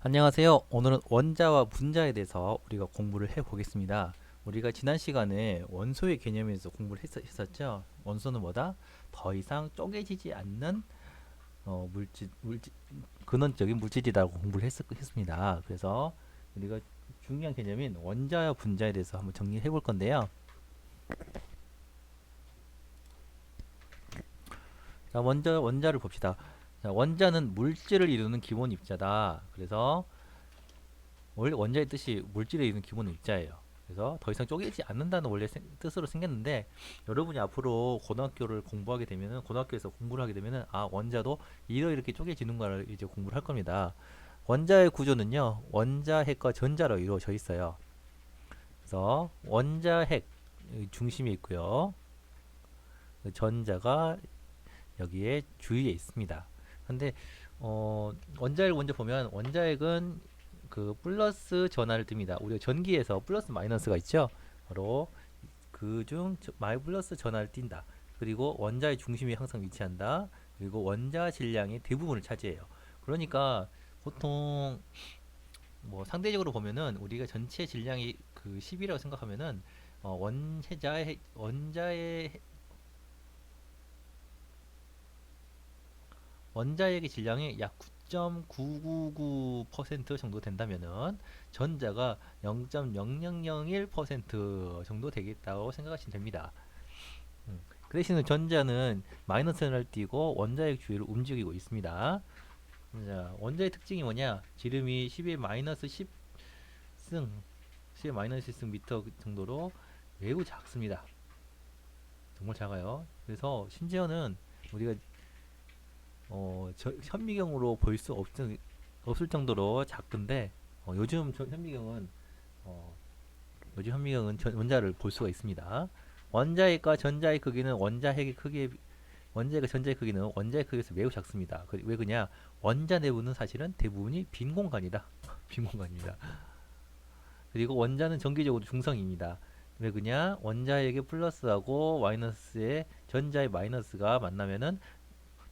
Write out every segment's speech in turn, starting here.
안녕하세요. 오늘은 원자와 분자에 대해서 우리가 공부를 해 보겠습니다. 우리가 지난 시간에 원소의 개념에서 공부를 했었죠. 원소는 뭐다? 더 이상 쪼개지지 않는 근원적인 물질이라고 공부를 했습니다. 그래서 우리가 중요한 개념인 원자와 분자에 대해서 한번 정리해 볼 건데요. 자, 먼저 원자를 봅시다. 자, 원자는 물질을 이루는 기본 입자다. 그래서 원래 원자의 뜻이 물질에 있는 기본 입자예요. 그래서 더 이상 쪼개지 않는다는 원래 뜻으로 생겼는데, 여러분이 앞으로 고등학교를 공부하게 되면은, 고등학교에서 공부를 하게 되면은 원자도 이렇게 쪼개지는 거를 이제 공부를 할 겁니다. 원자의 구조는요, 원자핵과 전자로 이루어져 있어요. 그래서 원자핵 중심에 있고요, 그 전자가 여기에 주위에 있습니다. 근데 원자핵 먼저 보면, 원자핵은 그 플러스 전하를 띱니다. 우리가 전기에서 플러스 마이너스가 있죠. 바로 그중 마이 플러스 전하를 띈다. 그리고 원자의 중심이 항상 위치한다. 그리고 원자 질량의 대부분을 차지해요. 그러니까 보통 뭐 상대적으로 보면은, 우리가 전체 질량이 그 10이라고 생각하면은 원자핵의 질량이 약 9.999% 정도 된다면은 전자가 0.0001% 정도 되겠다고 생각하시면 됩니다. 그 대신에 전자는 마이너스를 띄고 원자핵 주위를 움직이고 있습니다. 자, 원자의 특징이 뭐냐? 지름이 10의 마이너스 10승, 10의 마이너스 10승 미터 정도로 매우 작습니다. 정말 작아요. 그래서 심지어는 우리가 현미경으로 볼 수 없을 정도로 작은데, 요즘 현미경은 어, 원자를 볼 수가 있습니다. 원자핵과 전자의 크기는 원자핵과 전자의 크기는 원자의 크기에서 매우 작습니다. 왜 그냐? 원자 내부는 사실은 대부분이 빈 공간이다. 빈 공간입니다. 그리고 원자는 정기적으로 중성입니다. 왜 그냐? 원자핵의 플러스하고 마이너스의 전자의 마이너스가 만나면은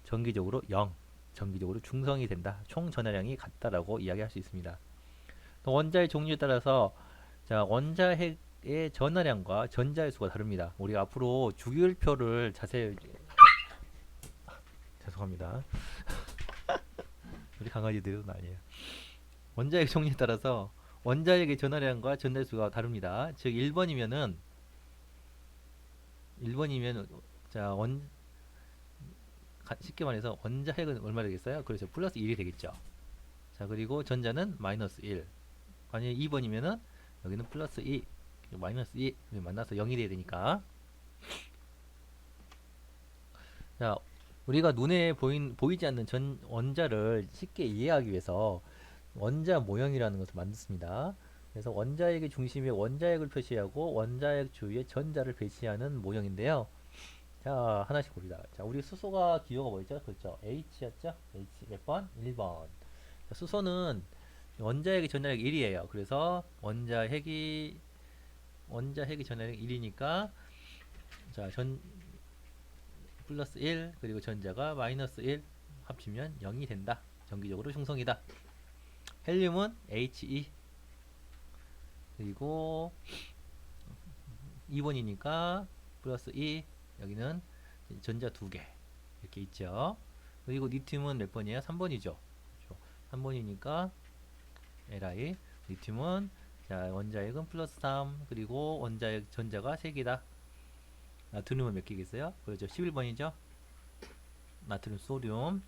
정기적으로 0, 정기적으로 중성이 된다. 총 전하량이 같다라고 이야기할 수 있습니다. 또 원자의 종류에 따라서, 자, 원자핵의 전하량과 전자의 수가 다릅니다. 우리가 앞으로 주기율표를 자세히, 죄송합니다. 우리 강아지들은 아니에요. 원자핵 종류에 따라서 원자핵의 전하량과 전자의 수가 다릅니다. 즉 1번이면 자, 쉽게 말해서 원자핵은 얼마 되겠어요? 그렇죠. 플러스 1이 되겠죠. 자, 그리고 전자는 마이너스 1. 만약에 2번이면은 여기는 플러스 2, 마이너스 2 만나서 0이 돼야 되니까. 자, 우리가 눈에 보이지 않는 원자를 쉽게 이해하기 위해서 원자 모형이라는 것을 만들었습니다. 그래서 원자핵의 중심에 원자핵을 표시하고 원자핵 주위에 전자를 배치하는 모형인데요. 자, 하나씩 봅니다. 자, 우리 수소가 기호가 뭐였죠? 그렇죠. H였죠? H 몇 번? 1번. 자, 수소는 원자핵의 전자력이 1이에요. 그래서 원자핵의 전자력이 1이니까, 자, 플러스 1 그리고 전자가 마이너스 1 합치면 0이 된다. 정기적으로 중성이다. 헬륨은 He 그리고 2번이니까 플러스 2, 여기는 전자 2개 이렇게 있죠. 그리고 리튬은 몇 번이에요? 3번이죠. 3번이니까 Li, 리튬은, 자, 원자핵은 플러스 3 그리고 원자핵 전자가 3개다. 나트륨은 몇 개겠어요? 그렇죠. 11번이죠. 나트륨, 소듐.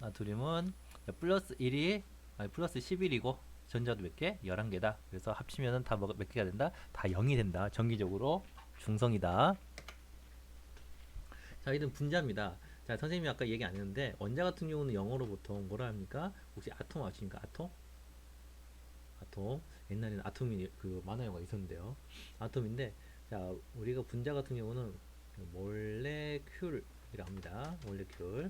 나트륨은 플러스 1이 아니 플러스 11이고 전자도 몇 개? 11개다. 그래서 합치면은 다 몇 개가 된다? 다 0이 된다. 정기적으로 중성이다. 자, 이는 분자입니다. 자, 선생님이 아까 얘기 안 했는데, 원자 같은 경우는 영어로 보통 뭐라 합니까? 혹시 아톰 아십니까? 아톰? 아톰. 옛날에는 아톰이 그 만화 영화 있었는데요. 아톰인데, 자, 우리가 분자 같은 경우는 몰레큘이라 합니다. 몰레큘.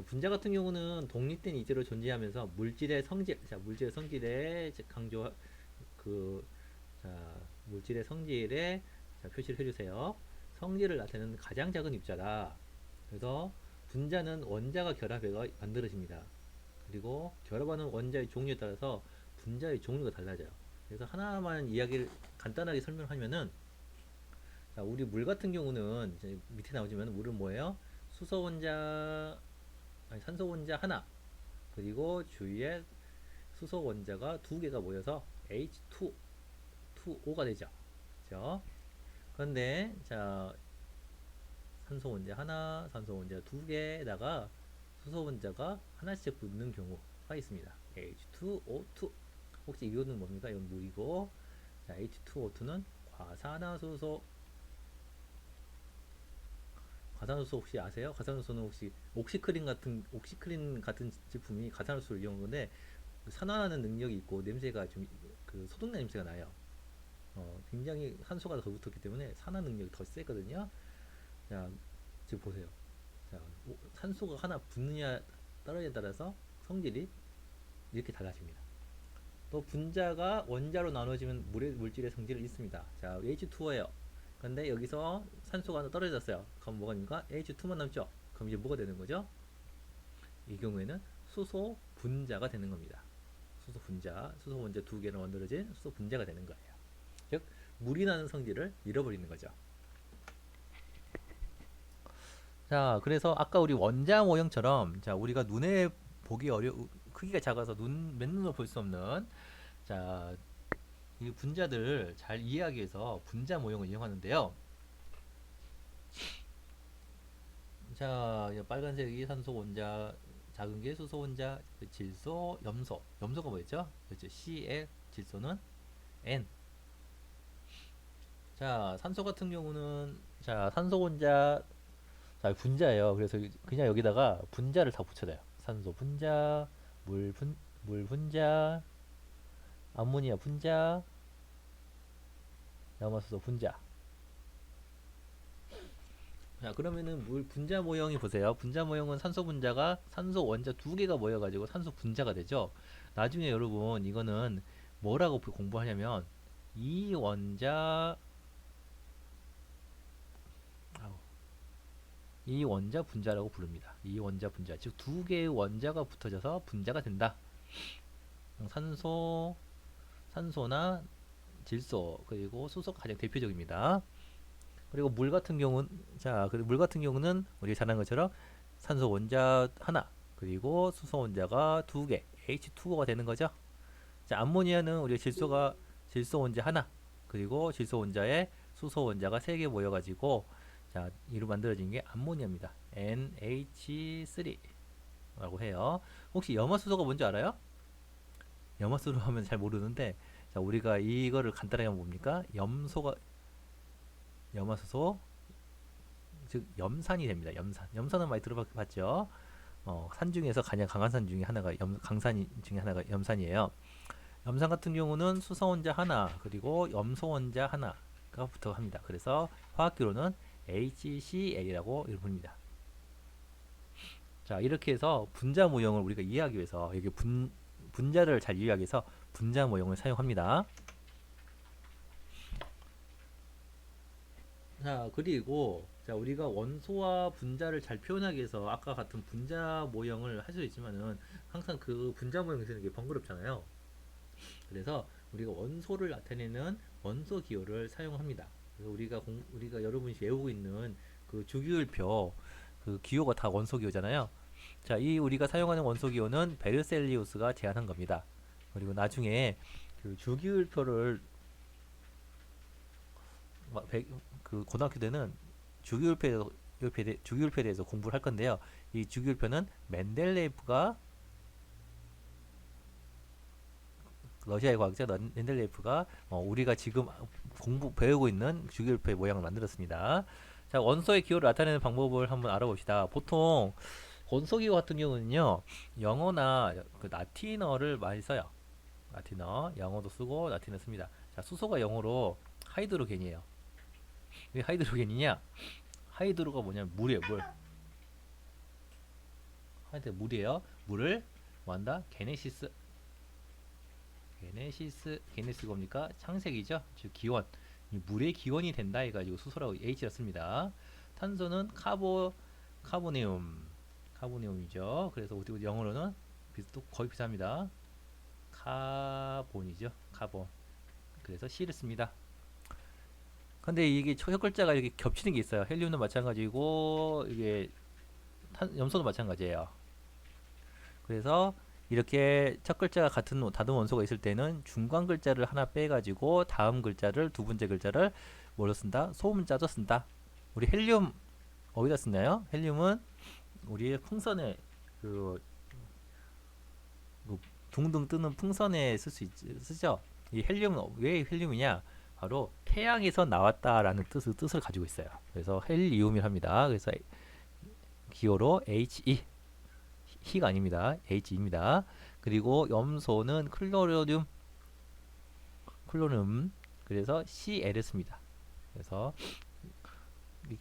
분자 같은 경우는 독립된 이제로 존재하면서 물질의 성질에 강조, 그, 자, 물질의 성질에, 자, 표시를 해주세요. 성질을 나타내는 가장 작은 입자다. 그래서 분자는 원자가 결합해가 만들어집니다. 그리고 결합하는 원자의 종류에 따라서 분자의 종류가 달라져요. 그래서 하나만 이야기를 간단하게 설명하면은, 자, 우리 물 같은 경우는 이제 밑에 나오지만 물은 뭐예요? 수소 원자, 아니 산소 원자 하나, 그리고 주위에 수소 원자가 두 개가 모여서 H2O가 되죠. 그렇죠? 그런데 자, 산소 원자 하나, 산소 원자 두 개에다가 수소 원자가 하나씩 붙는 경우가 있습니다. H2O2. 혹시 이거는 뭡니까? 이건 물이고, 자, H2O2는 과산화수소. 과산화수소 혹시 아세요? 과산화수소는 혹시 옥시크린 같은 제품이 과산화수소를 이용한 건데, 산화하는 능력이 있고 냄새가 좀 그 소독내 냄새가 나요. 굉장히 산소가 더 붙었기 때문에 산화 능력이 더 세거든요. 자, 지금 보세요. 자, 산소가 하나 붙느냐 떨어지냐에 따라서 성질이 이렇게 달라집니다. 또 분자가 원자로 나눠지면 물질의 성질이 있습니다. 자, H2O예요. 근데 여기서 산소가 하나 떨어졌어요. 그럼 뭐가 됩니까? H2만 남죠. 그럼 이제 뭐가 되는 거죠? 이 경우에는 수소 분자가 되는 겁니다. 수소 분자, 수소 원자 두 개로 만들어진 수소 분자가 되는 거예요. 즉, 물이 나는 성질을 잃어버리는 거죠. 자, 그래서 아까 우리 원자 모형처럼, 자, 우리가 눈에 보기 크기가 작아서 맨눈으로 볼 수 없는, 자, 이 분자들을 잘 이해하기 위해서 분자 모형을 이용하는데요. 자, 빨간색이 산소 원자, 작은 게 수소 원자, 질소, 염소. 염소가 뭐였죠? 그렇죠. Cl, 질소는 N. 자, 산소 같은 경우는, 자, 산소 원자, 자, 분자예요. 그래서 그냥 여기다가 분자를 다 붙여놔요. 산소 분자, 물 분자, 암모니아 분자, 염화수소 분자. 자, 그러면은 물 분자 모형이 보세요. 분자 모형은 산소 분자가 산소 원자 두 개가 모여가지고 산소 분자가 되죠. 나중에 여러분 이거는 뭐라고 공부하냐면 이 원자 이 원자 분자라고 부릅니다. 이 원자 분자, 즉 두 개의 원자가 붙어져서 분자가 된다. 산소, 산소나 질소 그리고 수소가 가장 대표적입니다. 그리고 물 같은 경우는, 자, 그리고 물 같은 경우는 우리 잘 아는 것처럼 산소 원자 하나 그리고 수소 원자가 두 개, H2O가 되는 거죠. 자, 암모니아는 우리 질소 원자 하나 그리고 질소 원자에 수소 원자가 세 개 모여가지고, 자, 이로 만들어진 게 암모니아입니다. NH3라고 해요. 혹시 염화수소가 뭔지 알아요? 염화수소 하면 잘 모르는데, 자, 우리가 이거를 간단하게 하면 뭡니까? 염화수소, 즉 염산이 됩니다. 염산은 많이 들어봤죠? 산 중에서 가장 강한 산 중에 하나가 강산 중에 하나가 염산이에요. 염산 같은 경우는 수소 원자 하나 그리고 염소 원자 하나가 붙어 합니다. 그래서 화학기로는 HCl이라고 부릅니다. 자, 이렇게 해서 분자 모형을 우리가 이해하기 위해서 여기 분자를 잘 이해하기 위해서 분자 모형을 사용합니다. 자, 그리고 자, 우리가 원소와 분자를 잘 표현하기 위해서 아까 같은 분자 모형을 할 수 있지만은 항상 그 분자 모형을 쓰는 게 번거롭잖아요. 그래서 우리가 원소를 나타내는 원소 기호를 사용합니다. 그래서 우리가 여러분이 외우고 있는 그 주기율표 그 기호가 다 원소 기호잖아요. 자, 이 우리가 사용하는 원소 기호는 베르셀리우스가 제안한 겁니다. 그리고 나중에 그 주기율표를 그 고등학교 때는 주기율표에 대해서 공부를 할 건데요. 이 주기율표는 멘델레이프가 러시아의 과학자 멘델레이프가 우리가 지금 배우고 있는 주기율표의 모양을 만들었습니다. 자, 원소의 기호를 나타내는 방법을 한번 알아봅시다. 보통 원소 기호 같은 경우는요, 영어나 그 라틴어를 많이 써요. 라틴어, 영어도 쓰고 라틴어 씁니다. 자, 수소가 영어로 하이드로겐이에요. 왜 하이드로겐이냐? 하이드로가 뭐냐면 물이에요, 물. 물이에요. 물을 뭐한다? 게네시스가 뭡니까? 창색이죠. 즉 기원. 물의 기원이 된다 해가지고 수소라고 H를 씁니다. 탄소는 카보네움이죠. 그래서 영어로는 또 거의 비슷합니다. 카본이죠. 카본. 그래서 C를 씁니다. 근데 이게 첫 글자가 이렇게 겹치는 게 있어요. 헬륨도 마찬가지고 이게 염소도 마찬가지예요. 그래서 이렇게 첫 글자가 같은 다른 원소가 있을 때는 중간 글자를 하나 빼가지고 다음 글자를 두 번째 글자를 뭐로 쓴다? 소문자로 쓴다. 우리 헬륨 어디다 쓰나요? 헬륨은 우리 풍선에 그, 그 둥둥 뜨는 풍선에 쓸 수 쓰죠. 이 헬륨은 왜 헬륨이냐? 바로 태양에서 나왔다라는 뜻을 가지고 있어요. 그래서 헬리움이랍니다. 그래서 기호로 He He가 아닙니다. He입니다. 그리고 염소는 클로륨 그래서 Cl을 씁니다. 그래서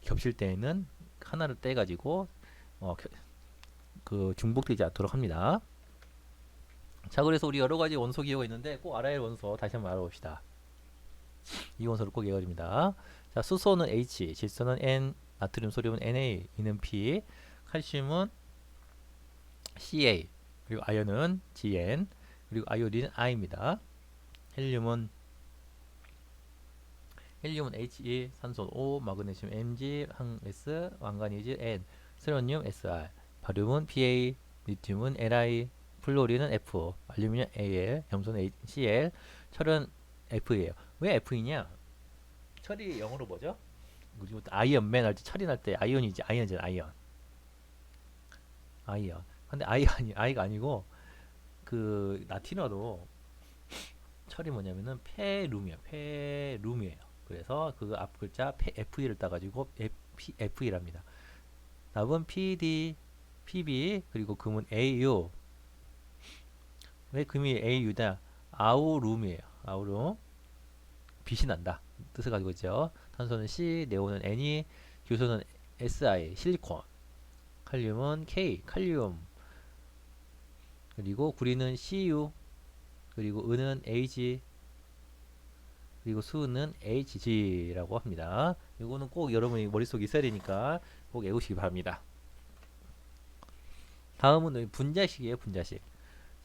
겹칠 때에는 하나를 떼가지고 그 중복되지 않도록 합니다. 자, 그래서 우리 여러 가지 원소 기호가 있는데 꼭 알아야 할 원소 다시 한번 알아봅시다. 이 원소를 꼭 외워줍니다. 자, 수소는 H, 질소는 N, 나트륨, 소듐은 Na, 이는 P, 칼슘은 Ca, 그리고 아연은 Gn, 그리고 아요딘은 I입니다. 헬륨은 He, 산소 O, 마그네슘 Mg, 항 S, 망가니즈 N, 세로늄 Sr, 바륨은 Pa, 리튬은 Li, 플로린은 F, 알루미늄 Al, 염소는 Cl, 철은 F예요. 왜 F이냐? 철이 영어로 뭐죠? 우리 아이언맨 할 때 철이 날 때 아이언이지 아이언이잖아 아이언. 근데 아이가 아니고 그 라틴어로 철이 뭐냐면은 페룸이에요. 그래서 그 앞 글자 FE를 따가지고 FE랍니다. 답은 PD, PB 그리고 금은 AU. 왜 금이 AU다? 아우룸이에요. 아우룸. 빛이 난다. 뜻을 가지고 있죠. 탄소는 C, 네온은 N이, 규소는 Si, 실리콘. 칼륨은 K, 칼륨. 그리고 구리는 Cu, 그리고 은은 Ag, 그리고 수는 Hg라고 합니다. 이거는 꼭 여러분이 머릿속에 있어야 되니까 꼭 외우시기 바랍니다. 다음은 분자식이에요. 분자식.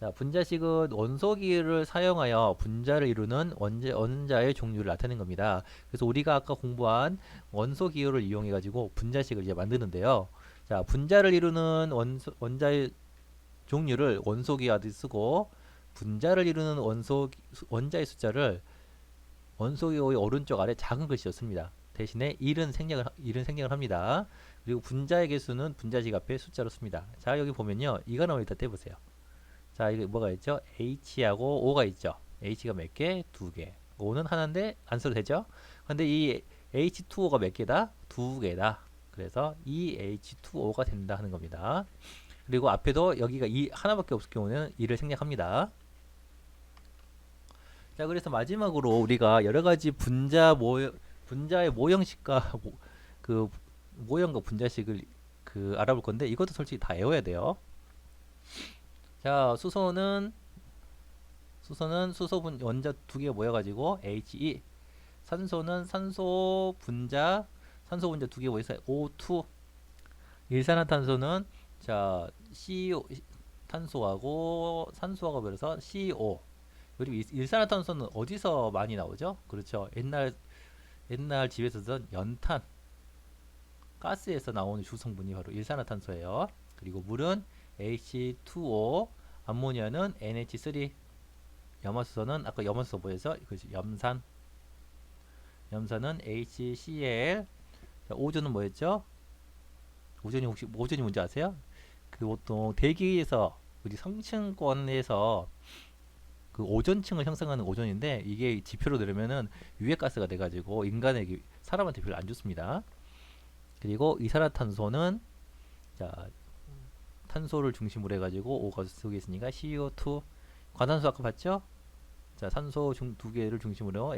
자, 분자식은 원소기를 사용하여 분자를 이루는 원자의 종류를 나타내는 겁니다. 그래서 우리가 아까 공부한 원소기호를 이용해 가지고 분자식을 이제 만드는데요. 자, 분자를 이루는 원자의 종류를 원소기하듯 쓰고 분자를 이루는 원자의 숫자를 원소기호의 오른쪽 아래 작은 글씨로 씁니다. 대신에 1은 생략을 합니다. 그리고 분자의 개수는 분자식 앞에 숫자로 씁니다. 자, 여기 보면요. 이거 이따 떼보세요. 자, 이게 뭐가 있죠? H하고 O가 있죠. H가 몇 개? 두 개. O는 하나인데 안 써도 되죠? 근데 이 H2O가 몇 개다? 두 개다. 그래서 이 H2O가 된다 하는 겁니다. 그리고 앞에도 여기가 이 하나밖에 없을 경우는 2를 생략합니다. 자, 그래서 마지막으로 우리가 여러 가지 분자의 모형식과 그 모형과 분자식을 알아볼 건데 이것도 솔직히 다 외워야 돼요. 자, 수소는 수소분 원자 두 개 모여가지고 He. 산소는 산소 분자 두 개 모여서 O2. 일산화탄소는 자 CO 산소하고 그래서 CO. 그리고 일산화탄소는 어디서 많이 나오죠? 그렇죠. 옛날 집에서 쓰던 연탄 가스에서 나오는 주성분이 바로 일산화탄소예요. 그리고 물은 H2O, 암모니아는 NH3, 염화수소는 아까 염화수소 뭐였어? 그렇지, 염산은 HCl. 자, 오존은 뭐였죠? 오존이 뭔지 아세요? 그 보통 대기에서 우리 성층권에서 그 오존층을 형성하는 오존인데 이게 지표로 들으면은 유해가스가 돼가지고 인간에게 사람한테 별로 안 좋습니다. 그리고 이산화탄소는 자 탄소를 중심으로 해가지고 O가 속에 있으니까 CO2. 과탄소 아까 봤죠? 자, 산소 두 개를 중심으로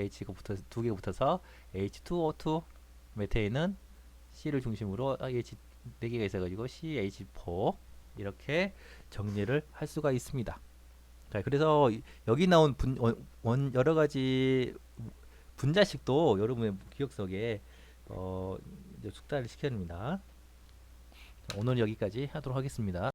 두 개가 붙어서 H2O2. 메테인은 C를 중심으로 H 네 개가 있어가지고 CH4. 이렇게 정리를 할 수가 있습니다. 자, 그래서 여기 나온 여러 가지 분자식도 여러분의 기억 속에 이제 숙달을 시켜야 됩니다. 오늘 여기까지 하도록 하겠습니다.